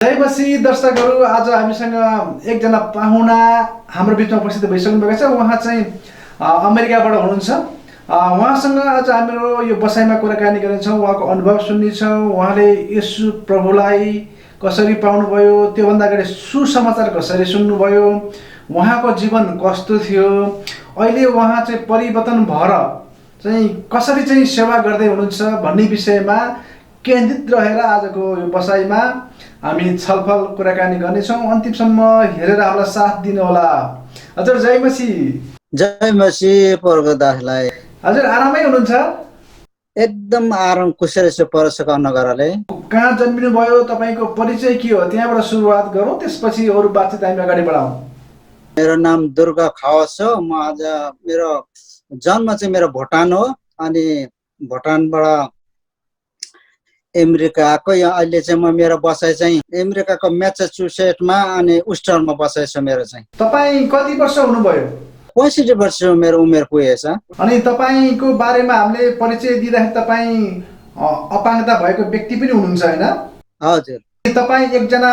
जय मसी दर्शकहरू, आज हामीसँग एकजना पाहुना हाम्रो बिचमा उपस्थित भइसक्नु भएको छ। उहाँ चाहिँ अमेरिकाबाट हुनुहुन्छ। उहाँसँग आज हाम्रो यो बसाइमा कुराकानी गर्नेछौँ, उहाँको अनुभव सुन्नेछौँ। उहाँले येशू प्रभुलाई कसरी पाउनुभयो, त्योभन्दा अगाडि सुसमाचार कसरी सुन्नुभयो, उहाँको जीवन कस्तो थियो, अहिले उहाँ चाहिँ परिवर्तन भएर चाहिँ कसरी चाहिँ सेवा गर्दै हुनुहुन्छ भन्ने विषयमा केन्द्रित रहेर आजको यो बसाइमा हामी छलफल कुराकानी गर्नेछौँ। अन्तिमसम्म हेरेर हामीलाई साथ दिनुहोला। हजुर जय मसी। जय मसी पर्वदासलाई। हजुर आरामै हुनुहुन्छ? एकदम आराम कुशल छ परशका नगरले। कहाँ जन्मिनु भयो, तपाईँको परिचय के हो, त्यहाँबाट सुरुवात गरौँ, त्यसपछि अरू बातचित हामी अगाडि बढाउँ। मेरो नाम दुर्गा खवास हो। म आज मेरो जन्म चाहिँ मेरो भुटान हो, अनि भुटानबाट अमेरिका आएको। यहाँ अहिले चाहिँ म मेरो बसाइ चाहिँ अमेरिकाको म्यासाचुसेट्समा अनि उस्टरमा बसाइ छ मेरो चाहिँ। तपाईँ कति वर्ष हुनुभयो? 65 वर्ष मेरो उमेर पुगेछ। अनि तपाईँको बारेमा हामीले परिचय दिँदाखेरि तपाईँ अपाङ्गता भएको व्यक्ति पनि हुनुहुन्छ हैन? हजुर। तपाईँ एकजना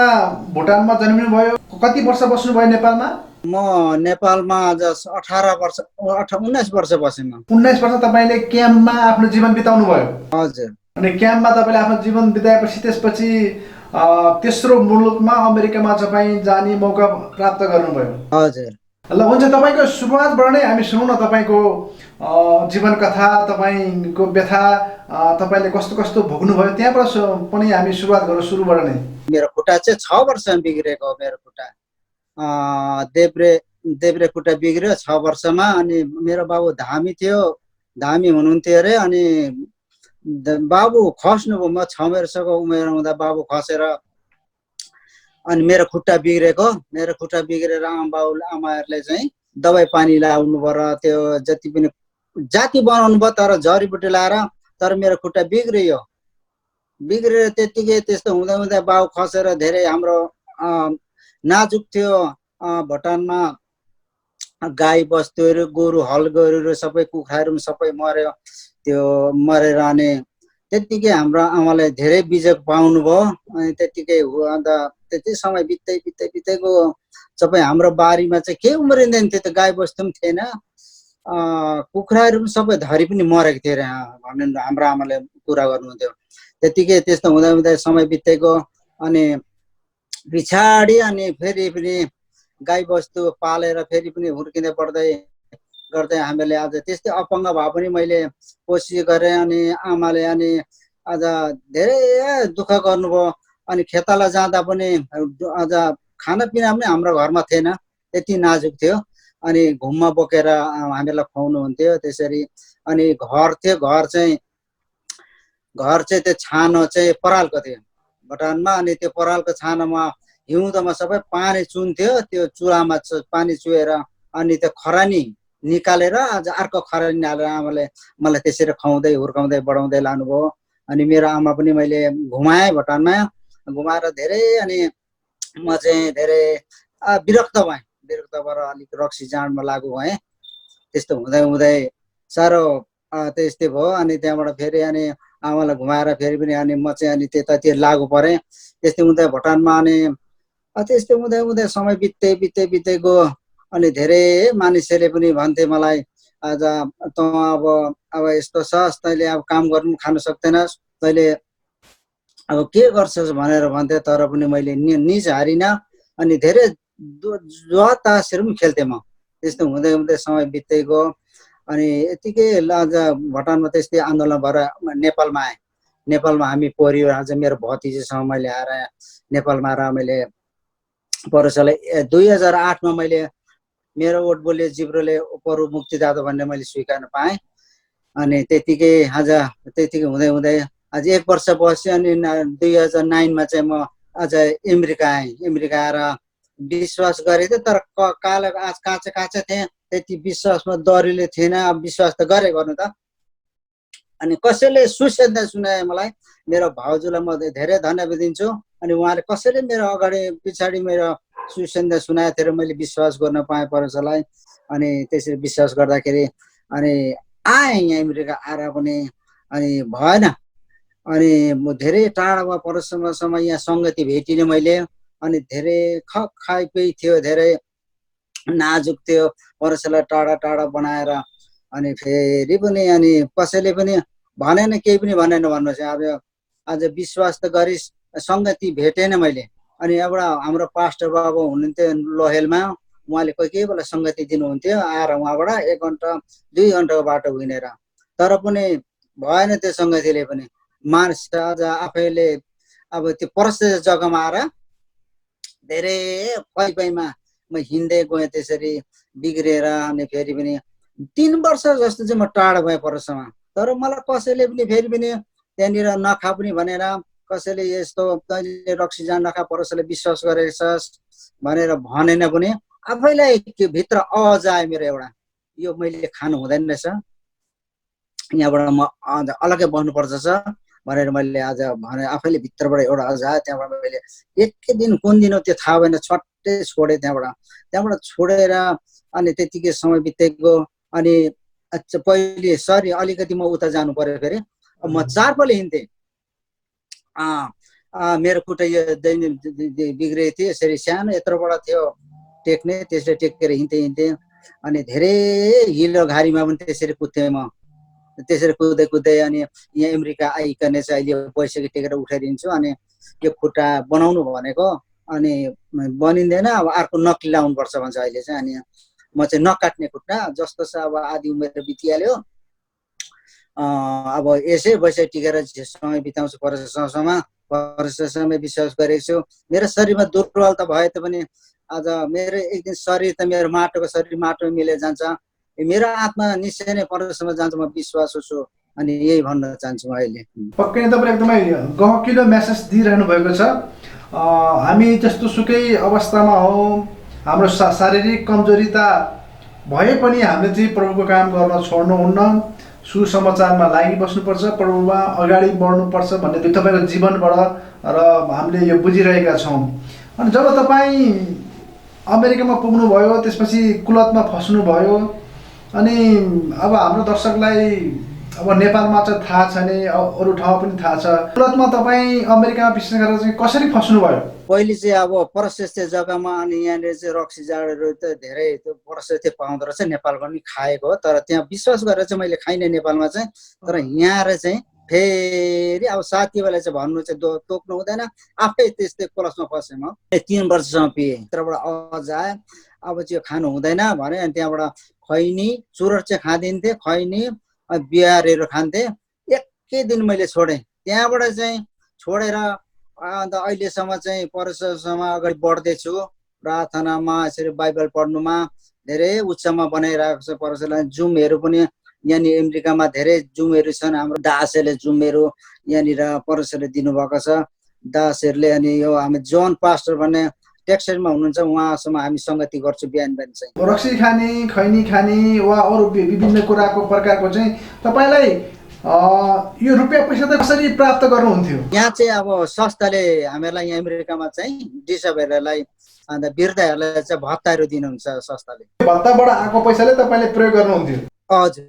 भुटानमा जन्मिनु भयो, कति वर्ष बस्नुभयो नेपालमा? म नेपालमा आज 19 वर्ष बसेँ म। 19 वर्ष तपाईँले क्याम्पमा आफ्नो जीवन बिताउनु भयो? हजुर। अनि क्याम्पमा तपाईँले आफ्नो जीवन बिताएपछि त्यसपछि तेस्रो मुलुकमा अमेरिकामा तपाईँ जाने मौका प्राप्त गर्नुभयो? हजुर। ल हुन्छ, तपाईँको सुरुवातबाट नै हामी सुनौँ न, तपाईँको जीवन कथा, तपाईँको व्यथा, तपाईँले कस्तो कस्तो भोग्नुभयो, त्यहाँबाट पनि हामी सुरुवात गरौँ सुरुबाट नै। मेरो खुट्टा चाहिँ 6 वर्षमा बिग्रेको मेरो खुट्टा। देब्रे खुट्टा बिग्रियो 6 वर्षमा। अनि मेरो बाबु धामी थियो, धामी हुनुहुन्थ्यो अरे। अनि बाबु खस्नुभयो। म 6 वर्षको उमेर हुँदा बाबु खसेर अनि मेरो खुट्टा बिग्रेको। मेरो खुट्टा बिग्रेर आमाहरूले चाहिँ दबाई पानी लाउनु पर्यो, त्यो जति पनि जाति बनाउनु भयो, तर जडीबुटी लाएर। तर मेरो खुट्टा बिग्रियो। बिग्रेर त्यस्तो हुँदै हुँदै बाबु खसेर धेरै हाम्रो नाजुक थियो। भुटानमा गाई बस्तुहरू, गोरु हल गोरुहरू सबै, कुखुराहरू सबै मर्यो। त्यो मरेर अनि त्यतिकै हाम्रो आमाले धेरै बिजोग पाउनु भयो। अनि त्यतिकै अन्त त्यति समय बित्दै गयो। सबै हाम्रो बारीमा चाहिँ केही उम्रिँदैन थियो, त्यो गाई बस्तु पनि थिएन, कुखुराहरू पनि सबै धरी पनि मरेको थियो अरे भन्ने हाम्रो आमाले कुरा गर्नुहुन्थ्यो। त्यतिकै त्यस्तो हुँदै हुँदै समय बित्दै गयो। अनि पछाडि अनि फेरि पनि गाई बस्तु पालेर फेरि पनि हुर्किँदै बढ्दै गर्दै हामीले आज त्यस्तै अपाङ्ग भए पनि मैले कोसिस गरेँ। अनि आमाले अनि आज धेरै दुःख गर्नुभयो। अनि खेताला जाँदा पनि आज खानापिना पनि हाम्रो घरमा थिएन, त्यति नाजुक थियो। अनि घुममा बोकेर हामीलाई खुवाउनु हुन्थ्यो त्यसरी। अनि घर थियो, घर चाहिँ त्यो छानो चाहिँ परालको थियो भुटानमा। अनि त्यो परालको छानोमा हिउँदोमा सबै पानी चुन्थ्यो, त्यो चुलामा पानी चुहेर अनि त्यो खरानी निकालेर आज अर्को खरानी हालेर आमाले मलाई त्यसरी खुवाउँदै हुर्काउँदै बढाउँदै लानुभयो। अनि मेरो आमा पनि मैले घुमाएँ भुटानमा, घुमाएर धेरै। अनि म चाहिँ धेरै विरक्त भएँ। विरक्त भएर अलिक रक्सी जाँडमा लागु भएँ। त्यस्तो हुँदै हुँदै साह्रो त्यस्तै भयो। अनि त्यहाँबाट फेरि अनि आमालाई घुमाएर फेरि पनि अनि म चाहिँ अनि त्यतातिर लागु परेँ। त्यस्तै हुँदै भुटानमा अनि त्यस्तै हुँदै हुँदै समय बित्दै गयो। अनि धेरै मानिसहरूले पनि भन्थे मलाई, आज त अब यस्तो छस्, तैँले अब काम गर्नु खानु सक्दैनस्, तैँले अब के गर्छस् भनेर भन्थे। तर पनि मैले निज हारिनँ। अनि धेरै जुवा तासहरू पनि खेल्थेँ म। त्यस्तो हुँदै हुँदै समय बित्दै गयो। अनि यतिकै आज भुटानमा त्यस्तै आन्दोलन भएर नेपालमा आएँ। नेपालमा हामी परिवार आज मेरो भतिजीसँग मैले आएर नेपालमा आएर मैले परसालाई 2008मा मैले मेरो ओट बोले जिब्रोले परु मुक्तिदाता भन्ने मैले स्वीकार्न पाएँ। अनि त्यतिकै आज त्यतिकै हुँदै हुँदै आज 1 वर्ष बसेँ। अनि 2009मा चाहिँ म आज अमेरिका आएँ। अमेरिका आएर विश्वास गरेको थिएँ, तर आज काँचा थिएँ, त्यति विश्वासमा दरिलो थिएन। अब विश्वास त गरेँ गर्नु त। अनि कसैले सुसन्देश सुनाए मलाई, मेरो भाउजूलाई म धेरै धन्यवाद दिन्छु। अनि उहाँले कसैले मेरो अगाडि पछाडि मेरो सुसन्देश सुनाएको थियो र मैले विश्वास गर्न पाएँ परसलाई। अनि त्यसरी विश्वास गर्दाखेरि अनि आएँ यहाँ अमेरिका आएर पनि अनि भएन। अनि म धेरै टाढामा परसम्म यहाँ सङ्गति भेटिने मैले। अनि धेरै खाइपी थियो, धेरै नाजुक थियो, परसलाई टाढा टाढा बनाएर। अनि फेरि पनि अनि कसैले पनि भनेन, केही पनि भनेन भन्नुहोस्। अब आज विश्वास त गरिस्, सङ्गति भेटेन मैले। अनि एउटा हाम्रो पास्टर बाबु हुनुहुन्थ्यो लोहेलमा, उहाँले कोही बेला सङ्गति दिनुहुन्थ्यो आएर उहाँबाट 1 घन्टा 2 घन्टाको बाटो हिँडेर। तर पनि भएन त्यो सङ्गतिले पनि। मानिस आज आफैले अब त्यो परस जग्गामा आएर धेरै पैमा म हिँड्दै गएँ, त्यसरी बिग्रेर। अनि फेरि पनि 3 वर्ष जस्तो चाहिँ म टाढा भएँ परसमा। तर मलाई कसैले पनि फेरि पनि त्यहाँनिर नखा पनि भनेर, कसैले यस्तो तैँले रक्सी जान नखा, परसले विश्वास गरेछस् भनेर भनेन पनि आफैलाई भित्र आवाज आयो मेरो एउटा, यो मैले खानु हुँदैन रहेछ, यहाँबाट म अलग्गै बस्नुपर्छ भनेर मैले आज भने आफैले भित्रबाट एउटा आवाज आयो। त्यहाँबाट मैले एकै दिन कुन दिन हो त्यो थाहा भएन, छट्टै छोडेँ त्यहाँबाट छोडेर। अनि त्यतिकै समय बितेको। अनि पहिले सरी अलिकति म उता जानु पर्यो, फेरि म 4 पल्ट हिँड्थेँ। मेरो खुट्टा यो बिग्रेको थियो, यसरी सानो यत्रोबाट थियो टेक्ने, त्यसले टेकेर हिँड्थेँ। अनि धेरै हिलो घारीमा पनि त्यसरी कुद्थेँ म। त्यसरी कुद्दै अनि यहाँ अमेरिका आइकन चाहिँ अहिले पैसा टेकेर उठाइदिन्छु। अनि यो खुट्टा बनाउनु भनेको, अनि बनिँदैन, अब अर्को नक्कली लाउनुपर्छ भन्छ अहिले चाहिँ। अनि म चाहिँ नकाट्ने खुट्टा जस्तो छ, अब आधी उमेर बितिहाल्यो। अब यसै पैसा टिकेर समय बिताउँछु परससँग विश्वास गरेको छु। मेरो शरीरमा दुर्बल त भए पनि आज मेरो एक दिन शरीर त मेरो माटोको शरीर माटो मिलेर जान्छ, मेरो आत्मा निश्चय नै परसम्म जान्छ, म विश्वास छु। अनि यही भन्न चाहन्छु म अहिले। पक्कै नै तपाईँले एकदमै गहकिलो मेसेज दिइरहनु भएको छ। हामी जस्तो सुकै अवस्थामा हौँ, हाम्रो शारीरिक कमजोरिता भए पनि हामीले चाहिँ प्रभुको काम गर्न छोड्नुहुन्न, सुसमाचारमा लागिबस्नुपर्छ, प्रभुमा अगाडि बढ्नुपर्छ भन्ने तपाईँको जीवनबाट र हामीले यो बुझिरहेका छौँ। अनि जब तपाईँ अमेरिकामा पुग्नुभयो, त्यसपछि कुलतमा फस्नुभयो। अनि अब हाम्रो दर्शकलाई अब नेपालमा चाहिँ थाहा छैन, अरू ठाउँ पनि थाहा छ, कुलतमा तपाईँ अमेरिकामा विशेष गरेर चाहिँ कसरी फस्नुभयो? पहिले चाहिँ अब प्रशस्त जग्गामा, अनि यहाँनिर चाहिँ रक्सी जाडहरू त धेरै त्यो प्रशस्त पाउँदो रहेछ, नेपाल पनि खाएको हो। तर त्यहाँ विश्वास गरेर चाहिँ मैले खाइनँ नेपालमा चाहिँ। तर यहाँ चाहिँ फेरि अब साथीहरूलाई चाहिँ भन्नु चाहिँ तोक्नु हुँदैन, आफै त्यस्तै क्लसमा फसेँ म। 3 वर्षसम्म पिएँ, त्यहाँबाट आवाज आयो अब चाहिँ खानु हुँदैन भने। अनि त्यहाँबाट खैनी चुरोट चाहिँ खाँदिन्थेँ, खैनी बिहारहरू खान्थेँ। एकै दिन मैले छोडेँ, त्यहाँबाट चाहिँ छोडेर अन्त अहिलेसम्म चाहिँ परसम्म अगाडि बढ्दैछु। प्रार्थनामा यसरी बाइबल पढ्नुमा धेरै उच्चमा बनाइरहेको छ परसलाई। जुमहरू पनि यहाँनिर अमेरिकामा धेरै जुमहरू छन्, हाम्रो दासहरूले जुमहरू यहाँनिर परसले दिनुभएको छ, दासहरूले। अनि यो हामी जोन पास्टर भन्ने टेक्सासमा हुनुहुन्छ, उहाँसँग हामी सङ्गति गर्छु बिहान बिहान चाहिँ। रक्सी खाने, खैनी खाने वा अरू विभिन्न कुराको प्रकारको चाहिँ तपाईँलाई यो रुपियाँ पैसा त कसरी प्राप्त गर्नुहुन्थ्यो? यहाँ चाहिँ अब संस्थाले हामीहरूलाई यहाँ अमेरिकामा चाहिँ डिसेबलहरूलाई अन्त वृद्धहरूलाई चाहिँ भत्ताहरू दिनुहुन्छ संस्थाले। भत्ताबाट आएको पैसाले तपाईँले प्रयोग गर्नुहुन्थ्यो? हजुर।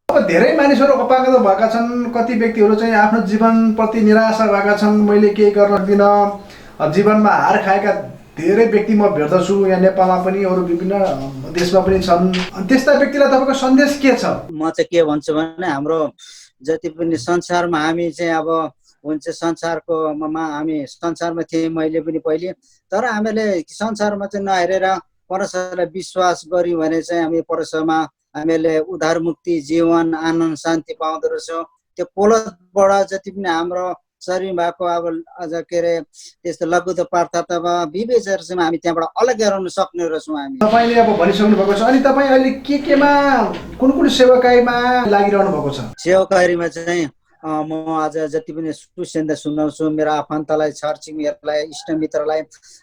अब धेरै मानिसहरू अपाङ्ग भएका छन्, कति व्यक्तिहरू चाहिँ आफ्नो जीवनप्रति निराशा भएका छन्, मैले केही गर्न सक्दिनँ, जीवनमा हार खाएका धेरै व्यक्ति म भेट्दछु यहाँ नेपालमा पनि, अरू विभिन्न देशमा पनि छन्। त्यस्ता व्यक्तिलाई तपाईँको सन्देश के छ? म चाहिँ के भन्छु भने, हाम्रो जति पनि संसारमा हामी चाहिँ अब हुन्छ, संसारको हामी संसारमा थियौँ मैले पनि पहिले। तर हामीले संसारमा चाहिँ नहेरेर परमेश्वरलाई विश्वास गर्यौँ भने चाहिँ हामी परमेश्वरमा हामीले उद्धार मुक्ति जीवन आनन्द शान्ति पाउँदो रहेछौँ। त्यो कोलतबाट जति पनि हाम्रो शरीर भएको अब अझ के अरे त्यस्तो लघु पार्थातमा विवेचहरूसँग हामी त्यहाँबाट अलग्गै रहन सक्ने रहेछौँ हामी। तपाईँले अब भनिसक्नु भएको छ। अनि तपाईँ अहिले केमा कुन सेवाकाईमा लागिरहनु भएको छ? सेवाकाईमा चाहिँ म आज जति पनि सुसन्देश सुनाउँछु मेरो आफन्तलाई, छरछिमेकीहरूलाई, इष्टमित्रलाई।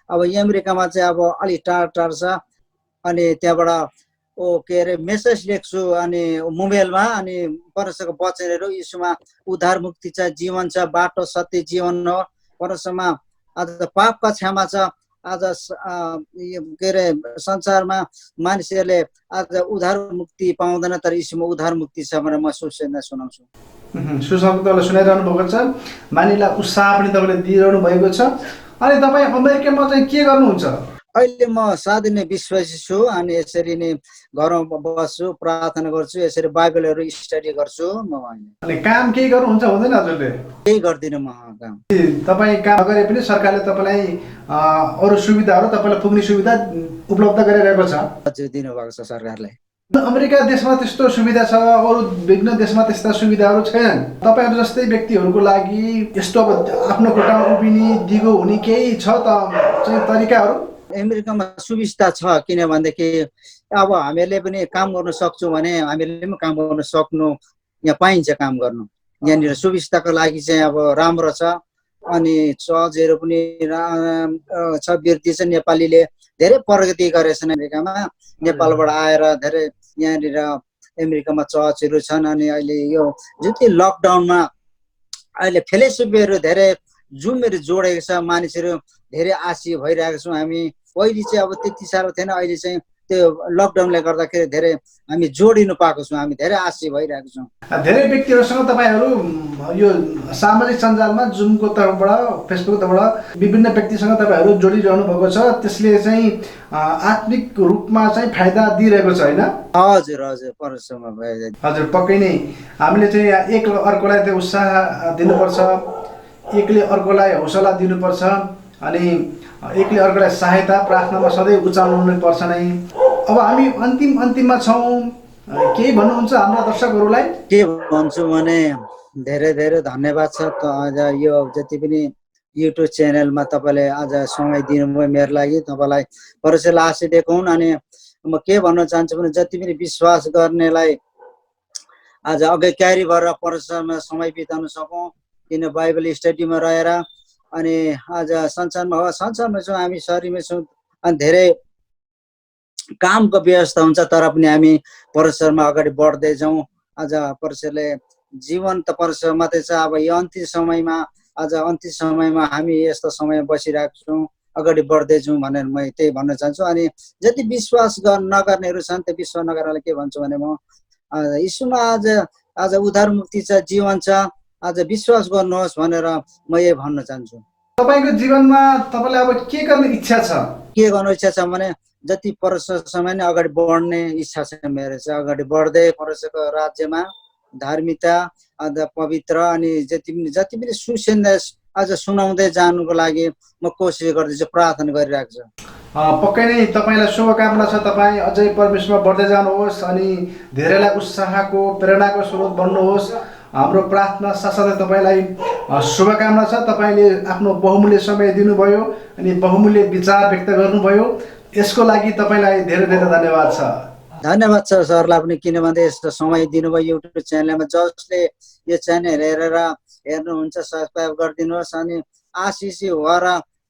अब यहाँ अमेरिकामा चाहिँ अब अलिक टाढा छ, अनि त्यहाँबाट के अरे मेसेज लेख्छु अनि मोबाइलमा। अनि परमेश्वरको वचनहरू, यीशुमा उद्धार मुक्ति छ, जीवन छ, बाटो सत्य जीवन हो, परमेश्वरमा आज पापका क्षमा छ, आज यो के अरे संसारमा मानिसहरूले आज उद्धार मुक्ति पाउँदैन, तर यीशुमा उद्धार मुक्ति छ भनेर म सुसमाचार सुनाउँछु। सुसमाचार तपाईँले सुनाइरहनु भएको छ, मानिसलाई उत्साह पनि तपाईँले दिइरहनु भएको छ। अनि तपाईँ अमेरिकामा चाहिँ के गर्नुहुन्छ? अहिले म साधु नै विश्वासी छु अनि यसरी नै घरमा बस्छु, प्रार्थना गर्छु, यसरी बाइबलहरू स्टडी गर्छु म। अनि काम केही गर्नुहुन्छ हुँदैन हजुरले? केही गर्दिनँ म काम। तपाईँ काम गरे पनि सरकारले तपाईँलाई अरू सुविधाहरू तपाईँलाई पुग्ने सुविधा उपलब्ध गरिरहेको छ? हजुर, दिनुभएको छ सरकारले। अमेरिका देशमा त्यस्तो सुविधा छ, अरू विभिन्न देशमा त्यस्ता सुविधाहरू छैनन्। तपाईँहरू जस्तै व्यक्तिहरूको लागि यस्तो अब आफ्नो खुट्टामा उभिने दिगो हुने केही छ त चाहिँ तरिकाहरू? अमेरिकामा सुविस्ता छ, किनभनेदेखि अब हामीहरूले पनि काम गर्न सक्छौँ भने हामीहरूले पनि काम गर्न सक्नु यहाँ पाइन्छ, काम गर्नु यहाँनिर सुविस्ताको लागि चाहिँ अब राम्रो छ। अनि चर्चहरू पनि छ, वृद्धि छ, नेपालीले धेरै प्रगति गरेछन् अमेरिकामा, नेपालबाट आएर धेरै यहाँनिर अमेरिकामा चर्चहरू छन्। अनि अहिले यो जुन चाहिँ लकडाउनमा अहिले फेलोसिपहरू धेरै जुमहरू जोडेको छ, मानिसहरू धेरै आशी भइरहेको छौँ हामी। पहिले चाहिँ अब त्यति साह्रो थिएन, अहिले चाहिँ त्यो लकडाउनले गर्दाखेरि धेरै हामी जोडिनु पाएको छौँ, हामी धेरै आशी भइरहेको छौँ। धेरै व्यक्तिहरूसँग तपाईँहरू यो सामाजिक सञ्जालमा जुमको तर्फबाट, फेसबुकको तर्फबाट विभिन्न व्यक्तिसँग तपाईँहरू जोडिरहनु भएको छ, त्यसले चाहिँ आत्मिक रूपमा चाहिँ फाइदा दिइरहेको छ होइन? हजुर हजुर, परसम्म हजुर पक्कै नै हामीले चाहिँ एक अर्कोलाई त्यो उत्साह दिनुपर्छ, एकले अर्कोलाई हौसला दिनुपर्छ, अनि एकले अर्कोलाई सहायता प्रार्थनामा सधैँ उचाल्नु पर्छ नै। अब हामी अन्तिममा छौँ, केही भन्नुहुन्छ हाम्रा दर्शकहरूलाई? के भन्छु भने धेरै धेरै धन्यवाद छ त आज यो जति पनि युट्युब च्यानलमा तपाईँले आज समय दिनुभयो मेरो लागि, तपाईँलाई परमेश्वरले आशीष दिएको हुन्। अनि म के भन्न चाहन्छु भने जति पनि विश्वास गर्नेलाई आज अघि क्यारी भएर परमेश्वरमा समय बिताउन सकौँ, किन बाइबल स्टडीमा रहेर। अनि आज संसारमा छौँ, हामी शरीरमा छौँ, अनि धेरै कामको व्यवस्था हुन्छ, तर पनि हामी परमेश्वरमा अगाडि बढ्दै जाउँ। आज परमेश्वरले जीवन त परमेश्वर मात्रै छ। अब यो अन्तिम समयमा हामी यस्तो समय बसिरहेको छौँ, अगाडि बढ्दै जाउँ भनेर म त्यही भन्न चाहन्छु। अनि जति विश्वास नगर्नेहरू छन् त्यो विश्वास नगर्नेलाई के भन्छु भने म यीशुमा आज उद्धार मुक्ति छ, जीवन छ, आज विश्वास गर्नुहोस् भनेर म यही भन्न चाहन्छु। तपाईँको जीवनमा तपाईँलाई अब के गर्ने इच्छा छ? के गर्नु इच्छा छ भने जति परमेश्वरसँग नै अगाडि बढ्ने इच्छा छ मेरो चाहिँ, अगाडि बढ्दै परमेश्वरको राज्यमा धार्मिकता अन्त पवित्र अनि जति पनि सुसन्देश आज सुनाउँदै जानुको लागि म कोसिस गर्दैछु, प्रार्थना गरिरहेको छु। पक्कै नै तपाईँलाई शुभकामना छ, तपाईँ अझै परमेश्वरमा बढ्दै जानुहोस् अनि धेरैलाई उत्साहको प्रेरणाको स्रोत बन्नुहोस्। हाम्रो प्रार्थना साथसाथै तपाईँलाई शुभकामना छ। तपाईँले आफ्नो बहुमूल्य समय दिनुभयो अनि बहुमूल्य विचार व्यक्त गर्नुभयो, यसको लागि तपाईँलाई धेरै धेरै धन्यवाद छ। धन्यवाद छ सरलाई पनि, किनभने यस्तो समय दिनुभयो युट्युब च्यानलमा। जसले यो च्यानल हेर्नुहुन्छ सब्सक्राइब गरिदिनुहोस् अनि आशिष भएर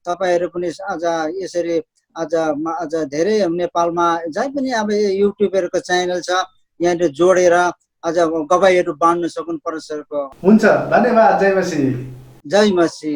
तपाईँहरू पनि आज यसरी आज धेरै नेपालमा जहीँ पनि अब युट्युबहरूको च्यानल छ यहाँनिर जोडेर आज गवाईहरू बाँड्न सकुन् परमेश्वरको। हुन्छ, धन्यवाद। जय मसी। जय मसी।